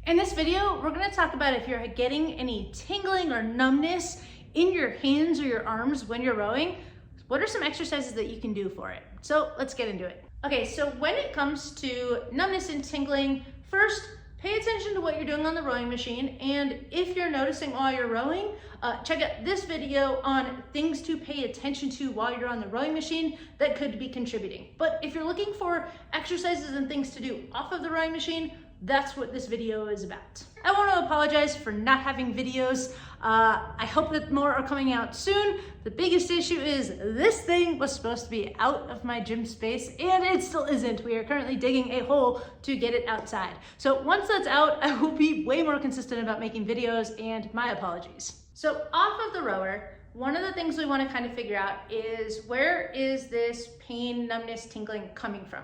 In this video, we're going to talk about if you're getting any tingling or numbness in your hands or your arms when you're rowing, what are some exercises that you can do for it? So let's get into it. Okay, so when it comes to numbness and tingling, first, pay attention to what you're doing on the rowing machine. And if you're noticing while you're rowing, check out this video on things to pay attention to while you're on the rowing machine that could be contributing. But if you're looking for exercises and things to do off of the rowing machine, that's what this video is about. I want to apologize for not having videos. I hope that more are coming out soon. The biggest issue is this thing was supposed to be out of my gym space and it still isn't. We are currently digging a hole to get it outside. So once that's out, I will be way more consistent about making videos, and my apologies. So off of the rower, one of the things we want to kind of figure out is where is this pain, numbness, tingling coming from?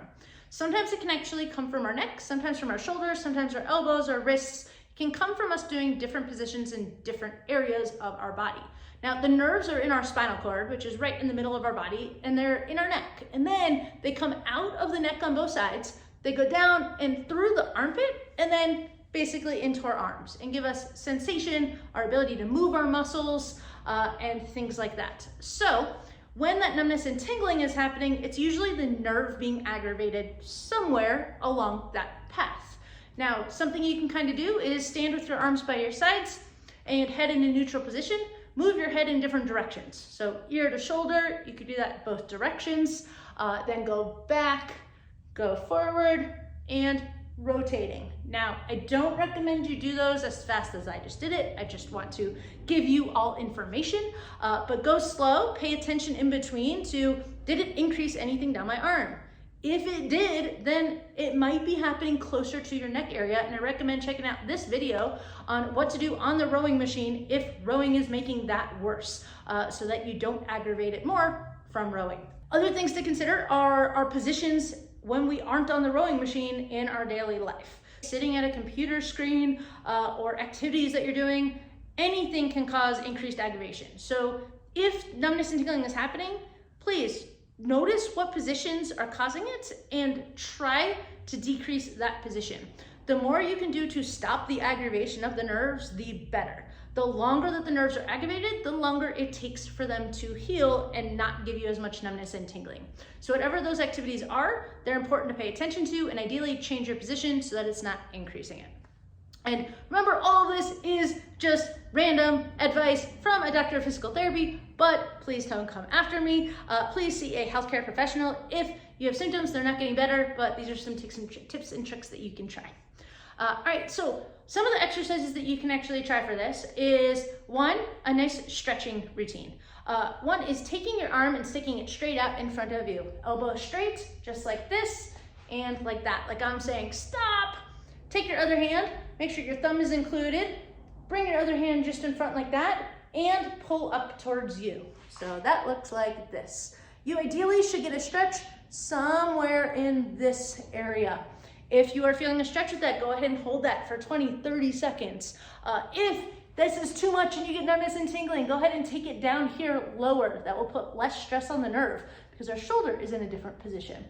Sometimes it can actually come from our neck, sometimes from our shoulders, sometimes our elbows or wrists. It can come from us doing different positions in different areas of our body. Now, the nerves are in our spinal cord, which is right in the middle of our body, and they're in our neck. And then they come out of the neck on both sides. They go down and through the armpit, and then basically into our arms and give us sensation, our ability to move our muscles, and things like that. So when that numbness and tingling is happening, it's usually the nerve being aggravated somewhere along that path. Now, something you can kind of do is stand with your arms by your sides and head in a neutral position. Move your head in different directions. So ear to shoulder, you could do that both directions. Then go back, go forward, and rotating. Now, I don't recommend you do those as fast as I just did it. I just want to give you all information, but go slow, pay attention in between to, did it increase anything down my arm? If it did, then it might be happening closer to your neck area, and I recommend checking out this video on what to do on the rowing machine if rowing is making that worse, so that you don't aggravate it more from rowing. Other things to consider are our positions when we aren't on the rowing machine in our daily life. Sitting at a computer screen or activities that you're doing, anything can cause increased aggravation. So if numbness and tingling is happening, please notice what positions are causing it and try to decrease that position. The more you can do to stop the aggravation of the nerves, the better. The longer that the nerves are aggravated, the longer it takes for them to heal and not give you as much numbness and tingling. So whatever those activities are, they're important to pay attention to, and ideally change your position so that it's not increasing it. And remember, all of this is just random advice from a doctor of physical therapy, but please don't come after me. Please see a healthcare professional if you have symptoms, they're not getting better, but these are some tips and tricks that you can try. All right, so some of the exercises that you can actually try for this is one, a nice stretching routine. One is taking your arm and sticking it straight out in front of you. Elbow straight, just like this, and like that. Like I'm saying, stop. Take your other hand, make sure your thumb is included, bring your other hand just in front like that, and pull up towards you. So that looks like this. You ideally should get a stretch somewhere in this area. If you are feeling a stretch with that, go ahead and hold that for 20, 30 seconds. If this is too much and you get numbness and tingling, go ahead and take it down here lower. That will put less stress on the nerve because our shoulder is in a different position.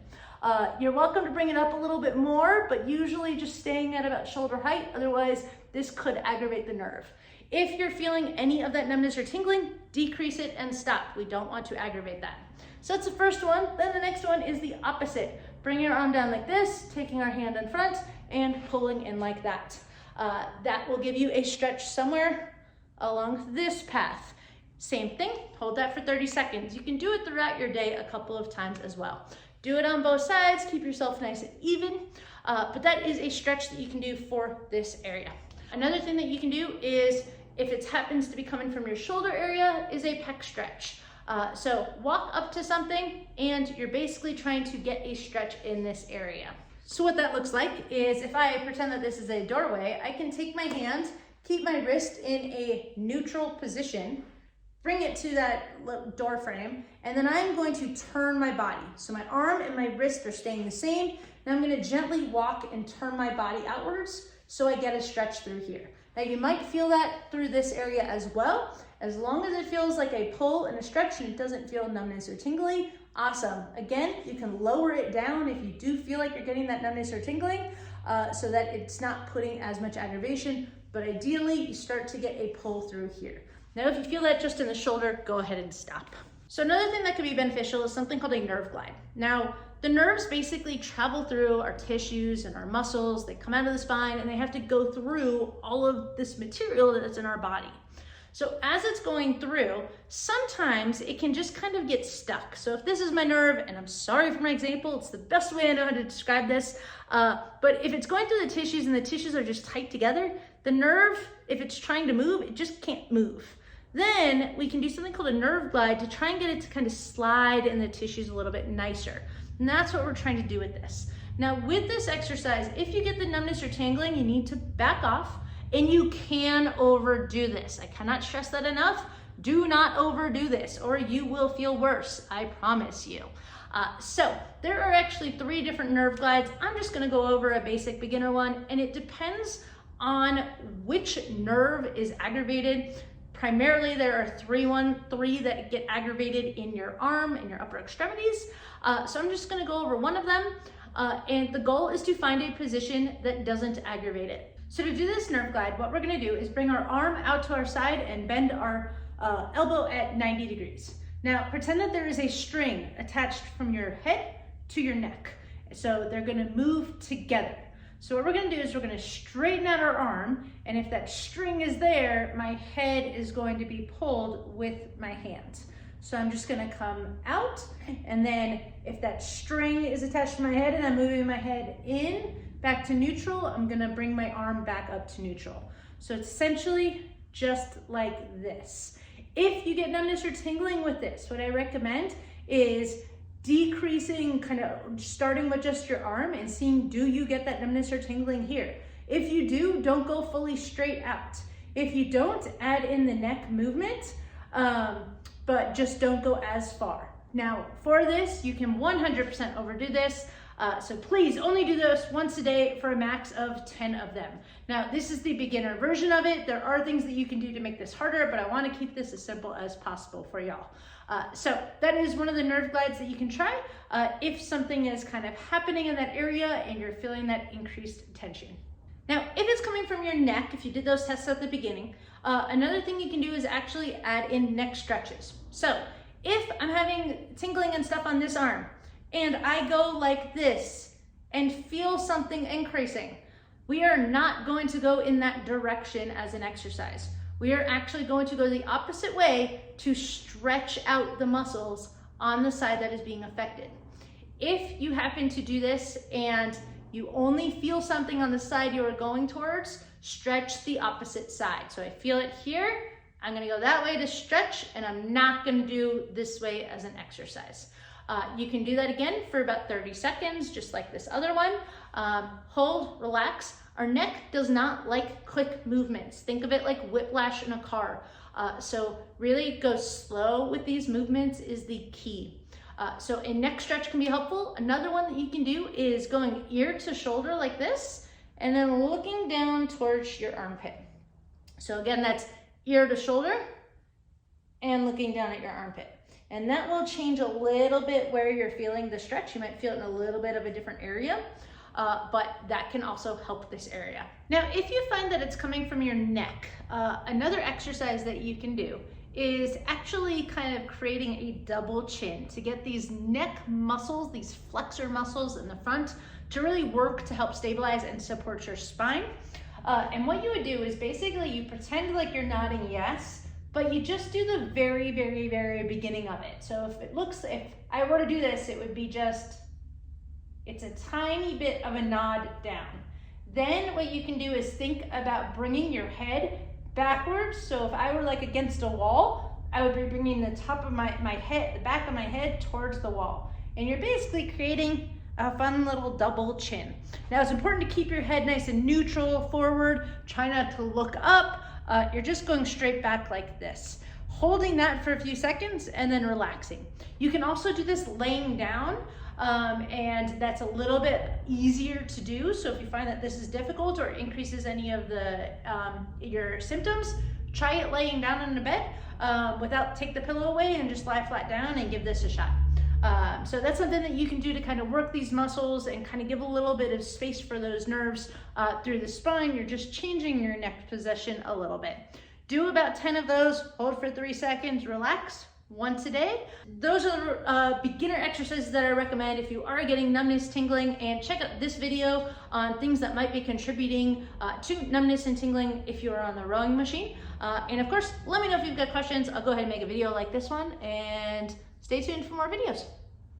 You're welcome to bring it up a little bit more, but usually just staying at about shoulder height. Otherwise, this could aggravate the nerve. If you're feeling any of that numbness or tingling, decrease it and stop. We don't want to aggravate that. So that's the first one. Then the next one is the opposite. Bring your arm down like this, taking our hand in front and pulling in like that. That will give you a stretch somewhere along this path. Same thing, hold that for 30 seconds. You can do it throughout your day a couple of times as well. Do it on both sides, keep yourself nice and even, but that is a stretch that you can do for this area. Another thing that you can do is, if it happens to be coming from your shoulder area, is a pec stretch. So walk up to something and you're basically trying to get a stretch in this area. So what that looks like is, if I pretend that this is a doorway, I can take my hand, keep my wrist in a neutral position, bring it to that door frame, and then I'm going to turn my body. So my arm and my wrist are staying the same, and I'm gonna gently walk and turn my body outwards so I get a stretch through here. Now you might feel that through this area as well. As long as it feels like a pull and a stretch and it doesn't feel numbness or tingling, awesome. Again, you can lower it down if you do feel like you're getting that numbness or tingling, so that it's not putting as much aggravation, but ideally you start to get a pull through here. Now, if you feel that just in the shoulder, go ahead and stop. So another thing that could be beneficial is something called a nerve glide. Now, the nerves basically travel through our tissues and our muscles. They come out of the spine and they have to go through all of this material that's in our body. So as it's going through, sometimes it can just kind of get stuck. So if this is my nerve, and I'm sorry for my example, it's the best way I know how to describe this, but if it's going through the tissues and the tissues are just tight together, the nerve, if it's trying to move, it just can't move. Then we can do something called a nerve glide to try and get it to kind of slide in the tissues a little bit nicer. And that's what we're trying to do with this. Now with this exercise, if you get the numbness or tingling, you need to back off, and you can overdo this. I cannot stress that enough. Do not overdo this or you will feel worse, I promise you. So there are actually 3 different nerve glides. I'm just gonna go over a basic beginner one, and it depends on which nerve is aggravated. Primarily, there are 3 that get aggravated in your arm and your upper extremities. So I'm just gonna go over one of them. And the goal is to find a position that doesn't aggravate it. So to do this nerve glide, what we're gonna do is bring our arm out to our side and bend our elbow at 90 degrees. Now, pretend that there is a string attached from your head to your neck. So they're gonna move together. So what we're gonna do is we're gonna straighten out our arm, and if that string is there, my head is going to be pulled with my hands. So I'm just gonna come out, and then if that string is attached to my head and I'm moving my head in, back to neutral, I'm gonna bring my arm back up to neutral. So it's essentially just like this. If you get numbness or tingling with this, what I recommend is decreasing, kind of starting with just your arm and seeing, do you get that numbness or tingling here? If you do, don't go fully straight out. If you don't, add in the neck movement, but just don't go as far. Now for this, you can 100% overdo this. So please only do this once a day for a max of 10 of them. Now this is the beginner version of it. There are things that you can do to make this harder, but I want to keep this as simple as possible for y'all. So that is one of the nerve glides that you can try if something is kind of happening in that area and you're feeling that increased tension. Now, if it's coming from your neck, if you did those tests at the beginning, another thing you can do is actually add in neck stretches. So if I'm having tingling and stuff on this arm and I go like this and feel something increasing, we are not going to go in that direction as an exercise. We are actually going to go the opposite way to stretch out the muscles on the side that is being affected. If you happen to do this and you only feel something on the side you are going towards, stretch the opposite side. So I feel it here, I'm gonna go that way to stretch, and I'm not gonna do this way as an exercise. You can do that again for about 30 seconds, just like this other one. Hold, relax. Our neck does not like quick movements. Think of it like whiplash in a car. So really go slow with these movements is the key. So a neck stretch can be helpful. Another one that you can do is going ear to shoulder like this, and then looking down towards your armpit. So again, that's ear to shoulder and looking down at your armpit. And that will change a little bit where you're feeling the stretch. You might feel it in a little bit of a different area. But that can also help this area. Now, if you find that it's coming from your neck, another exercise that you can do is actually kind of creating a double chin to get these neck muscles, these flexor muscles in the front, to really work to help stabilize and support your spine. And what you would do is basically you pretend like you're nodding yes, but you just do the very, very, very beginning of it. So if I were to do this, it would be just, it's a tiny bit of a nod down. Then what you can do is think about bringing your head backwards. So if I were like against a wall, I would be bringing the top of my head, the back of my head towards the wall. And you're basically creating a fun little double chin. Now it's important to keep your head nice and neutral forward. Try not to look up. You're just going straight back like this. Holding that for a few seconds and then relaxing. You can also do this laying down. And that's a little bit easier to do. So if you find that this is difficult or increases any of the your symptoms, try it laying down in a bed take the pillow away and just lie flat down and give this a shot. So that's something that you can do to kind of work these muscles and kind of give a little bit of space for those nerves through the spine. You're just changing your neck position a little bit. Do about 10 of those, hold for 3 seconds, relax. Once a day. Those are beginner exercises that I recommend if you are getting numbness, tingling, and check out this video on things that might be contributing to numbness and tingling if you are on the rowing machine. And of course, let me know if you've got questions. I'll go ahead and make a video like this one, and stay tuned for more videos.